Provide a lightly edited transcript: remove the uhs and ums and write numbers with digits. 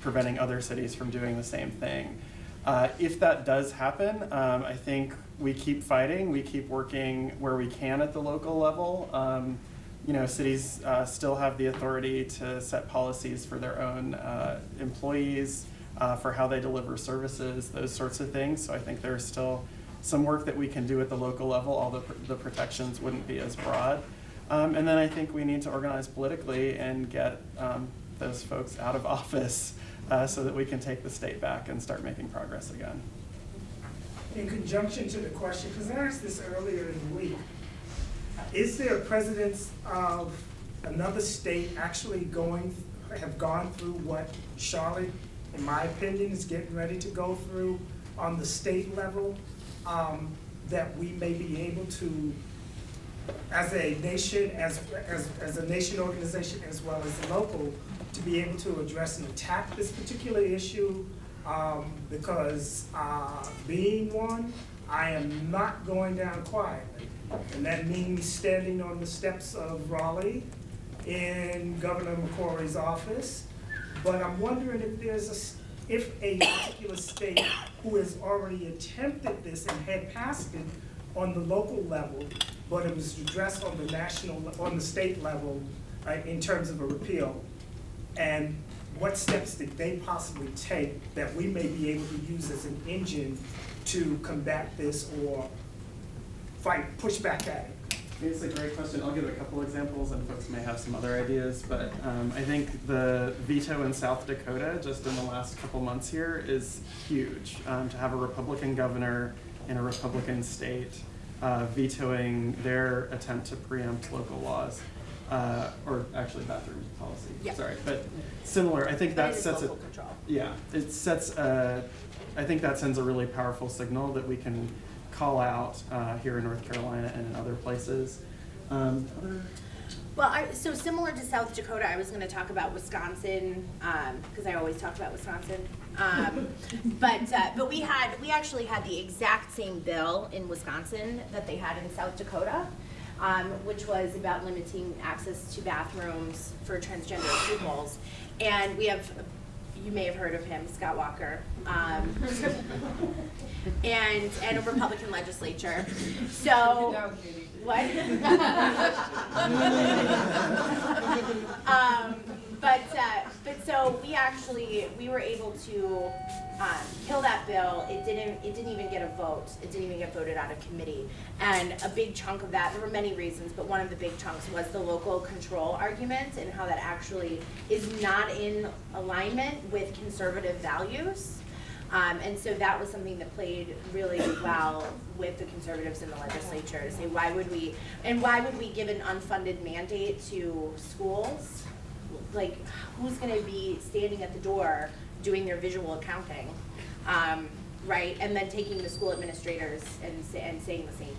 preventing other cities from doing the same thing. If that does happen, I think we keep fighting, we keep working where we can at the local level. Cities still have the authority to set policies for their own employees, for how they deliver services, those sorts of things. So I think there's still some work that we can do at the local level, although the protections wouldn't be as broad. And then I think we need to organize politically and get those folks out of office so that we can take the state back and start making progress again. In conjunction to the question, because I asked this earlier in the week, is there precedence of another state actually have gone through what Charlotte, in my opinion, is getting ready to go through on the state level, that we may be able to, as a nation, as a nation organization, as well as local, to be able to address and attack this particular issue? Because being one, I am not going down quietly. And that means standing on the steps of Raleigh in Governor McCrory's office. But I'm wondering if a particular state who has already attempted this and had passed it on the local level, but it was addressed on the state level in terms of a repeal, and what steps did they possibly take that we may be able to use as an engine to combat this or push back at it? It's a great question. I'll give a couple examples and folks may have some other ideas, but I think the veto in South Dakota just in the last couple months here is huge. To have a Republican governor in a Republican state vetoing their attempt to preempt local laws, or actually bathroom policy, Yep. Sorry, but similar. I think that sets local control. Yeah, it sets, I think that sends a really powerful signal that we can call out here in North Carolina and in other places. Well, so similar to South Dakota, I was going to talk about Wisconsin because I always talk about Wisconsin. But we actually had the exact same bill in Wisconsin that they had in South Dakota, which was about limiting access to bathrooms for transgender pupils. And we have, you may have heard of him, Scott Walker, and a Republican legislature. So, what? But so we were able to kill that bill. It didn't even get a vote. It didn't even get voted out of committee. And a big chunk of that, there were many reasons, but one of the big chunks was the local control argument and how that actually is not in alignment with conservative values. And so that was something that played really well with the conservatives in the legislature to say why would we give an unfunded mandate to schools? Like, who's going to be standing at the door doing their visual accounting, right? And then taking the school administrators and saying the same thing.